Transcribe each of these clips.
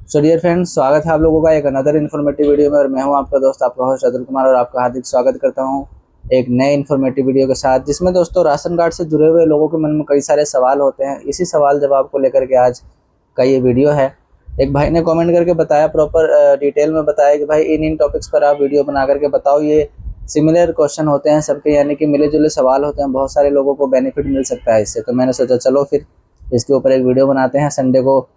So dear friends, स्वागत है आप लोगों का एक अनदर इन्फॉर्मेटिव वीडियो में। और मैं हूं आपका दोस्त, आपका होस्ट अतुल कुमार, और आपका हार्दिक स्वागत करता हूं एक नए इन्फॉर्मेटिव वीडियो के साथ, जिसमें दोस्तों राशन कार्ड से जुड़े हुए लोगों के मन में कई सारे सवाल होते हैं। इसी सवाल जवाब को लेकर के आज का ये वीडियो है। एक भाई ने कॉमेंट करके बताया, प्रॉपर डिटेल में बताया कि भाई इन टॉपिक्स पर आप वीडियो बना करके बताओ। ये सिमिलर क्वेश्चन होते हैं सबके, यानी कि मिले जुले सवाल होते हैं, बहुत सारे लोगों को बेनिफिट मिल सकता है इससे। तो मैंने सोचा चलो फिर इसके ऊपर एक वीडियो बनाते हैं। संडे को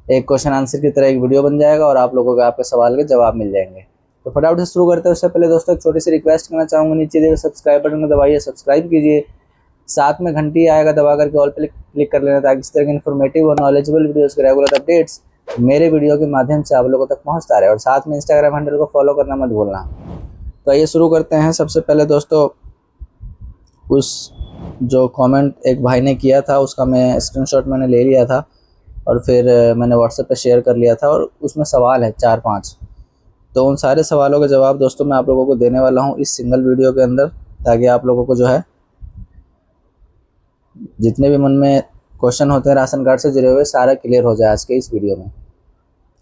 एक क्वेश्चन आंसर की तरह एक वीडियो बन जाएगा और आप लोगों को आपके सवाल के जवाब मिल जाएंगे। तो फटाफट से शुरू करते हैं। उससे पहले दोस्तों एक छोटी सी रिक्वेस्ट करना चाहूँगा, नीचे दिए सब्सक्राइब बटन को दबाइए, सब्सक्राइब कीजिए, साथ में घंटी आएगा दबा करके ऑल पे क्लिक कर लेना, ताकि इस तरह के इन्फॉर्मेटिव और नॉलेजेबल वीडियोस के रेगुलर अपडेट्स मेरे वीडियो के माध्यम से आप लोगों तक पहुँचता रहे। और साथ में इंस्टाग्राम हैंडल को फॉलो करना मत भूलना। तो आइए शुरू करते हैं। सबसे पहले दोस्तों उस जो कमेंट एक भाई ने किया था उसका मैं स्क्रीनशॉट मैंने ले लिया था और फिर मैंने व्हाट्सएप पे शेयर कर लिया था, और उसमें सवाल है 4-5। तो उन सारे सवालों के जवाब दोस्तों मैं आप लोगों को देने वाला हूं इस सिंगल वीडियो के अंदर, ताकि आप लोगों को जो है जितने भी मन में क्वेश्चन होते हैं राशन कार्ड से जुड़े हुए सारा क्लियर हो जाए आज के इस वीडियो में।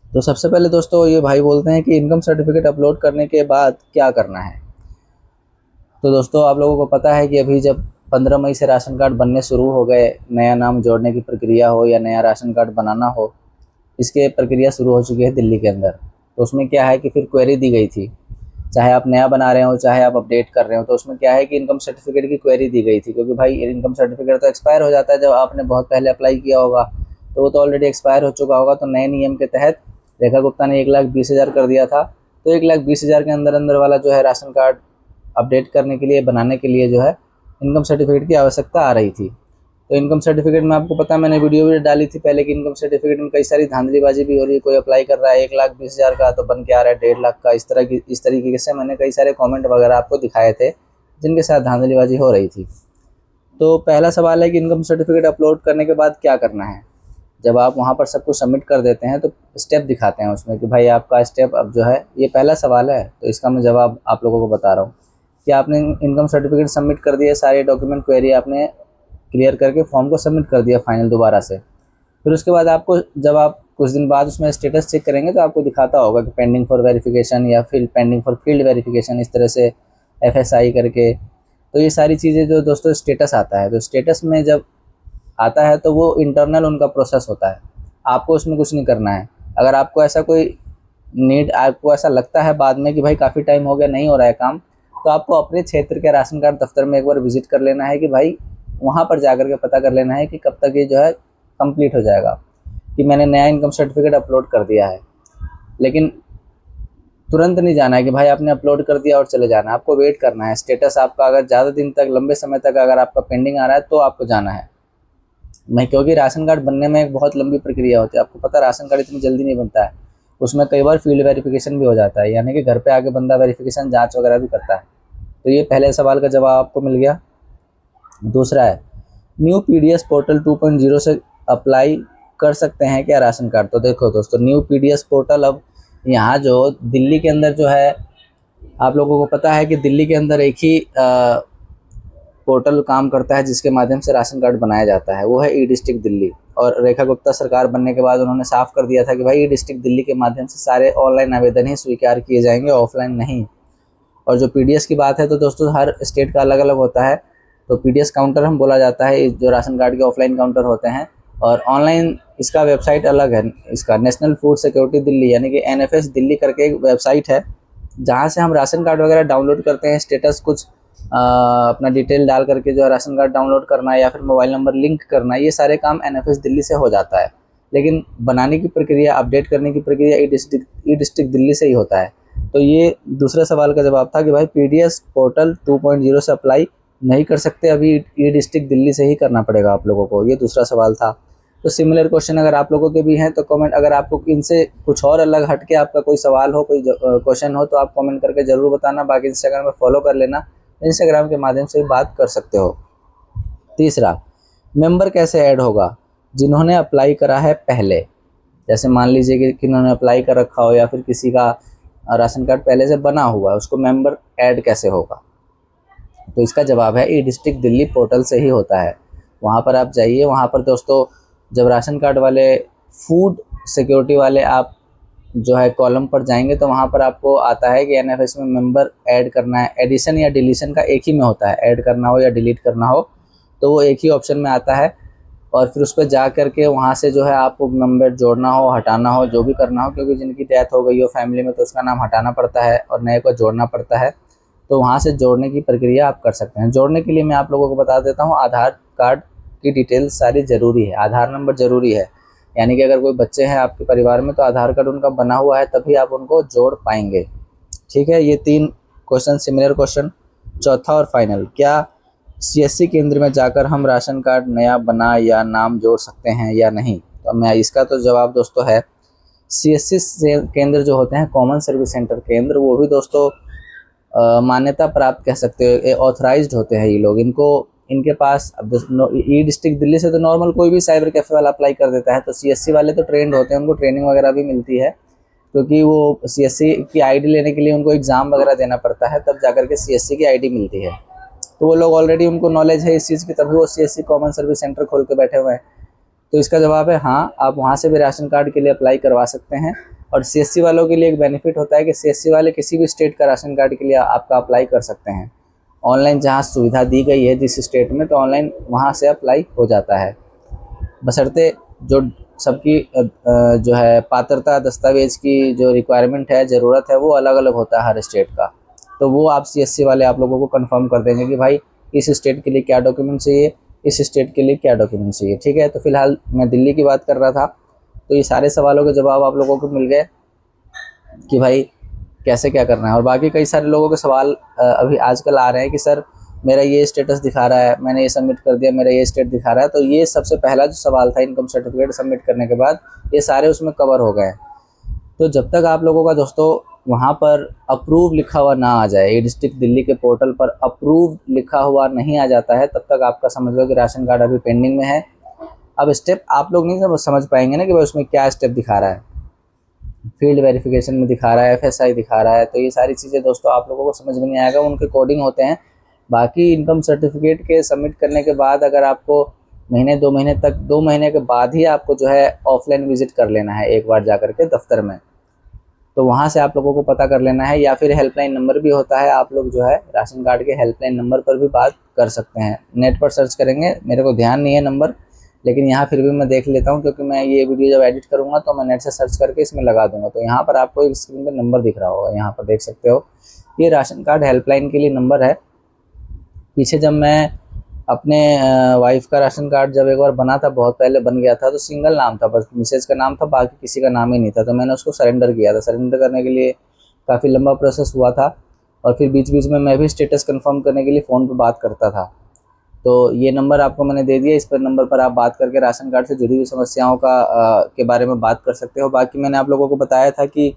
तो सबसे पहले दोस्तों ये भाई बोलते हैं कि इनकम सर्टिफिकेट अपलोड करने के बाद क्या करना है। तो दोस्तों आप लोगों को पता है कि अभी जब 15 मई से राशन कार्ड बनने शुरू हो गए, नया नाम जोड़ने की प्रक्रिया हो या नया राशन कार्ड बनाना हो, इसके प्रक्रिया शुरू हो चुकी है दिल्ली के अंदर। तो उसमें क्या है कि फिर क्वेरी दी गई थी, चाहे आप नया बना रहे हो चाहे आप अपडेट कर रहे हो। तो उसमें क्या है कि इनकम सर्टिफिकेट की क्वेरी दी गई थी, क्योंकि भाई इनकम सर्टिफिकेट तो एक्सपायर हो जाता है जब आपने बहुत पहले अप्लाई किया होगा, तो वो तो ऑलरेडी एक्सपायर हो चुका होगा। तो नए नियम के तहत रेखा गुप्ता ने 1,20,000 कर दिया था। तो 1,20,000 के अंदर अंदर वाला जो है राशन कार्ड अपडेट करने के लिए, बनाने के लिए जो है इनकम सर्टिफिकेट की आवश्यकता आ रही थी। तो इनकम सर्टिफिकेट में आपको पता है मैंने वीडियो भी डाली थी पहले कि इनकम सर्टिफिकेट में कई सारी धांधलीबाजी भी हो रही है। कोई अप्लाई कर रहा है 1,20,000 का तो बन के आ रहा है 1.5 लाख का। इस तरीके से मैंने कई सारे कमेंट वगैरह आपको दिखाए थे जिनके साथ धांधलीबाजी हो रही थी। तो पहला सवाल है कि इनकम सर्टिफिकेट अपलोड करने के बाद क्या करना है। जब आप वहाँ पर सब कुछ सबमिट कर देते हैं तो स्टेप दिखाते हैं उसमें कि भाई आपका स्टेप अब जो है, ये पहला सवाल है तो इसका मैं जवाब आप लोगों को बता रहा हूँ कि आपने इनकम सर्टिफिकेट सबमिट कर दिया, सारे डॉक्यूमेंट क्वेरी आपने क्लियर करके फॉर्म को सबमिट कर दिया फाइनल दोबारा से। फिर उसके बाद आपको, जब आप कुछ दिन बाद उसमें स्टेटस चेक करेंगे तो आपको दिखाता होगा कि पेंडिंग फॉर वेरिफिकेशन या फिर पेंडिंग फॉर फील्ड वेरिफिकेशन, इस तरह से FSI करके। तो ये सारी चीज़ें जो दोस्तों स्टेटस आता है, तो स्टेटस में जब आता है तो वो इंटरनल उनका प्रोसेस होता है, आपको उसमें कुछ नहीं करना है। अगर आपको ऐसा कोई नीड, आपको ऐसा लगता है बाद में कि भाई काफ़ी टाइम हो गया नहीं हो रहा है काम, तो आपको अपने क्षेत्र के राशन कार्ड दफ्तर में एक बार विजिट कर लेना है कि भाई वहाँ पर जाकर के पता कर लेना है कि कब तक ये जो है कंप्लीट हो जाएगा, कि मैंने नया इनकम सर्टिफिकेट अपलोड कर दिया है। लेकिन तुरंत नहीं जाना है कि भाई आपने अपलोड कर दिया और चले जाना है, आपको वेट करना है। स्टेटस आपका अगर ज़्यादा दिन तक, लंबे समय तक अगर आपका पेंडिंग आ रहा है तो आपको जाना है नहीं, क्योंकि राशन कार्ड बनने में एक बहुत लंबी प्रक्रिया होती है। आपको पता है राशन कार्ड इतनी जल्दी नहीं बनता है, उसमें कई बार फील्ड वेरिफिकेशन भी हो जाता है, यानी कि घर पे आके बंदा वेरिफिकेशन जांच वगैरह भी करता है। तो ये पहले सवाल का जवाब आपको मिल गया। दूसरा है, न्यू PDS पोर्टल 2.0 से अप्लाई कर सकते हैं क्या राशन कार्ड। तो देखो दोस्तों, न्यू PDS पोर्टल अब यहाँ जो दिल्ली के अंदर जो है, आप लोगों को पता है कि दिल्ली के अंदर एक ही पोर्टल काम करता है जिसके माध्यम से राशन कार्ड बनाया जाता है, वो है E-डिस्ट्रिक्ट दिल्ली। और रेखा गुप्ता सरकार बनने के बाद उन्होंने साफ कर दिया था कि भाई E-डिस्ट्रिक्ट दिल्ली के माध्यम से सारे ऑनलाइन आवेदन ही स्वीकार किए जाएंगे, ऑफलाइन नहीं। और जो PDS की बात है तो दोस्तों हर स्टेट का अलग अलग होता है। तो PDS काउंटर हम बोला जाता है जो राशन कार्ड के ऑफलाइन काउंटर होते हैं, और ऑनलाइन इसका वेबसाइट अलग है। इसका नेशनल फूड सिक्योरिटी दिल्ली यानी कि NFS दिल्ली करके एक वेबसाइट है, जहाँ से हम राशन कार्ड वगैरह डाउनलोड करते हैं। स्टेटस कुछ अपना डिटेल डाल करके जो है राशन कार्ड डाउनलोड करना या फिर मोबाइल नंबर लिंक करना, ये सारे काम NFS दिल्ली से हो जाता है। लेकिन बनाने की प्रक्रिया, अपडेट करने की प्रक्रिया ई डिस्ट्रिक्ट दिल्ली से ही होता है। तो ये दूसरे सवाल का जवाब था कि भाई PDS पोर्टल 2.0 से अप्लाई नहीं कर सकते, अभी ई-डिस्ट्रिक्ट दिल्ली से ही करना पड़ेगा आप लोगों को। ये दूसरा सवाल था। तो सिमिलर क्वेश्चन अगर आप लोगों के भी हैं तो कमेंट, अगर आपको इनसे कुछ और अलग हट के आपका कोई सवाल हो, कोई क्वेश्चन हो, तो आप कमेंट करके ज़रूर बताना। बाकी इंस्टाग्राम में फॉलो कर लेना, इंस्टाग्राम के माध्यम से बात कर सकते हो। तीसरा, मेंबर कैसे ऐड होगा जिन्होंने अप्लाई करा है पहले। जैसे मान लीजिए कि किन्होंने अप्लाई कर रखा हो या फिर किसी का राशन कार्ड पहले से बना हुआ है, उसको मेंबर ऐड कैसे होगा। तो इसका जवाब है ई-डिस्ट्रिक्ट दिल्ली पोर्टल से ही होता है। वहाँ पर आप जाइए, वहाँ पर दोस्तों जब राशन कार्ड वाले फूड सिक्योरिटी वाले आप जो है कॉलम पर जाएंगे तो वहाँ पर आपको आता है कि एनएफएस में मेंबर ऐड करना है। एडिशन या डिलीशन का एक ही में होता है, ऐड करना हो या डिलीट करना हो तो वो एक ही ऑप्शन में आता है। और फिर उस पर जा करके वहाँ से जो है आपको मेंबर जोड़ना हो, हटाना हो, जो भी करना हो, क्योंकि जिनकी डेथ हो गई हो फैमिली में तो उसका नाम हटाना पड़ता है और नए को जोड़ना पड़ता है। तो वहाँ से जोड़ने की प्रक्रिया आप कर सकते हैं। जोड़ने के लिए मैं आप लोगों को बता देता हूँ, आधार कार्ड की डिटेल्स सारी ज़रूरी है, आधार नंबर ज़रूरी है। यानी कि अगर कोई बच्चे हैं आपके परिवार में तो आधार कार्ड उनका बना हुआ है तभी आप उनको जोड़ पाएंगे। ठीक है, ये 3 क्वेश्चन सिमिलर क्वेश्चन। चौथा और फाइनल, क्या सीएससी केंद्र में जाकर हम राशन कार्ड नया बना या नाम जोड़ सकते हैं या नहीं? तो मैं इसका तो जवाब दोस्तों है, सीएससी केंद्र जो होते हैं कॉमन सर्विस सेंटर केंद्र, वो भी दोस्तों मान्यता प्राप्त कह सकते हो, ऑथराइज्ड होते हैं ये लोग। इनको इनके पास अब ई डिस्ट्रिक्ट दिल्ली से तो नॉर्मल कोई भी साइबर कैफे वाला अप्लाई कर देता है, तो सीएससी वाले तो ट्रेंड होते हैं, उनको ट्रेनिंग वगैरह भी मिलती है, क्योंकि वो सीएससी की आईडी लेने के लिए उनको एग्ज़ाम वगैरह देना पड़ता है, तब जाकर के सीएससी की आईडी मिलती है। तो वो लोग ऑलरेडी उनको नॉलेज है इस चीज़ की, तभी वो सीएससी कॉमन सर्विस सेंटर खोल के बैठे हुए हैं। तो इसका जवाब है हाँ, आप वहाँ से भी राशन कार्ड के लिए अप्लाई करवा सकते हैं। और सीएससी वालों के लिए एक बेनिफिट होता है कि सीएससी वाले किसी भी स्टेट का राशन कार्ड के लिए आपका अप्लाई कर सकते हैं। ऑनलाइन जहाँ सुविधा दी गई है जिस स्टेट में, तो ऑनलाइन वहाँ से अप्लाई हो जाता है, बशर्ते जो सबकी जो है पात्रता दस्तावेज़ की जो रिक्वायरमेंट है, ज़रूरत है, वो अलग अलग होता है हर स्टेट का। तो वो आप सीएससी वाले आप लोगों को कंफर्म कर देंगे कि भाई इस स्टेट के लिए क्या डॉक्यूमेंट चाहिए, इस स्टेट के लिए क्या डॉक्यूमेंट चाहिए। ठीक है, तो फिलहाल मैं दिल्ली की बात कर रहा था, तो ये सारे सवालों के जवाब आप लोगों को मिल गए कि भाई कैसे क्या करना है। और बाकी कई सारे लोगों के सवाल अभी आजकल आ रहे हैं कि सर मेरा ये स्टेटस दिखा रहा है, मैंने ये सबमिट कर दिया, मेरा ये स्टेट दिखा रहा है। तो ये सबसे पहला जो सवाल था इनकम सर्टिफिकेट सबमिट करने के बाद, ये सारे उसमें कवर हो गए। तो जब तक आप लोगों का दोस्तों वहाँ पर अप्रूव लिखा हुआ ना आ जाए, ये डिस्ट्रिक्ट दिल्ली के पोर्टल पर अप्रूव लिखा हुआ नहीं आ जाता है, तब तक आपका समझ लो कि राशन कार्ड अभी पेंडिंग में है। अब स्टेप आप लोग नहीं समझ पाएंगे ना कि भाई उसमें क्या स्टेप दिखा रहा है, फील्ड वेरिफिकेशन में दिखा रहा है, एफएसआई दिखा रहा है, तो ये सारी चीज़ें दोस्तों आप लोगों को समझ में नहीं आएगा, उनके कोडिंग होते हैं। बाकी इनकम सर्टिफिकेट के सबमिट करने के बाद अगर आपको महीने 2 महीने तक, 2 महीने के बाद ही आपको जो है ऑफलाइन विजिट कर लेना है एक बार जा करके दफ्तर में, तो वहाँ से आप लोगों को पता कर लेना है। या फिर हेल्पलाइन नंबर भी होता है, आप लोग जो है राशन कार्ड के हेल्पलाइन नंबर पर भी बात कर सकते हैं। नेट पर सर्च करेंगे, मेरे को ध्यान नहीं है नंबर, लेकिन यहाँ फिर भी मैं देख लेता हूँ, क्योंकि मैं ये वीडियो जब एडिट करूँगा तो मैं नेट से सर्च करके इसमें लगा दूँगा। तो यहाँ पर आपको एक स्क्रीन पर नंबर दिख रहा होगा, यहाँ पर देख सकते हो, ये राशन कार्ड हेल्पलाइन के लिए नंबर है। पीछे जब मैं अपने वाइफ का राशन कार्ड जब एक बार बना था, बहुत पहले बन गया था, तो सिंगल नाम था, बस मिसेज का नाम था, बाकी किसी का नाम ही नहीं था। तो मैंने उसको सरेंडर किया था। सरेंडर करने के लिए काफ़ी लंबा प्रोसेस हुआ था, और फिर बीच बीच में मैं भी स्टेटस कंफर्म करने के लिए फ़ोन पर बात करता था। तो ये नंबर आपको मैंने दे दिया, इस पर नंबर पर आप बात करके राशन कार्ड से जुड़ी हुई समस्याओं के बारे में बात कर सकते हो। बाकी मैंने आप लोगों को बताया था कि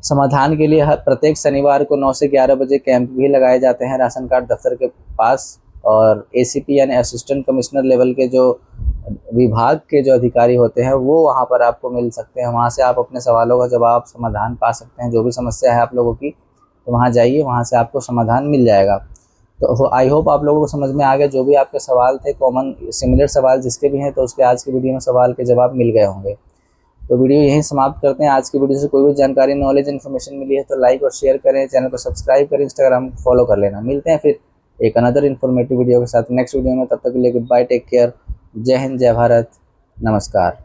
समाधान के लिए हर प्रत्येक शनिवार को 9 से 11 बजे कैंप भी लगाए जाते हैं राशन कार्ड दफ्तर के पास, और एसीपी यानी असिस्टेंट कमिश्नर लेवल के जो विभाग के जो अधिकारी होते हैं वो वहाँ पर आपको मिल सकते हैं। वहाँ से आप अपने सवालों का जवाब, समाधान पा सकते हैं। जो भी समस्या है आप लोगों की, तो वहाँ जाइए, वहाँ से आपको समाधान मिल जाएगा। तो आई होप आप लोगों को समझ में आ गया। जो भी आपके सवाल थे, कॉमन सिमिलर सवाल जिसके भी हैं, तो उसके आज की वीडियो में सवाल के जवाब मिल गए होंगे। तो वीडियो यहीं समाप्त करते हैं। आज की वीडियो से कोई भी जानकारी, नॉलेज, इन्फॉर्मेशन मिली है तो लाइक और शेयर करें, चैनल को सब्सक्राइब करें, इंस्टाग्राम को फॉलो कर लेना। मिलते हैं फिर एक अनदर इन्फॉर्मेटिव वीडियो के साथ नेक्स्ट वीडियो में। तब तक के लिए गुड बाय, टेक केयर, जय हिंद, जय भारत, नमस्कार।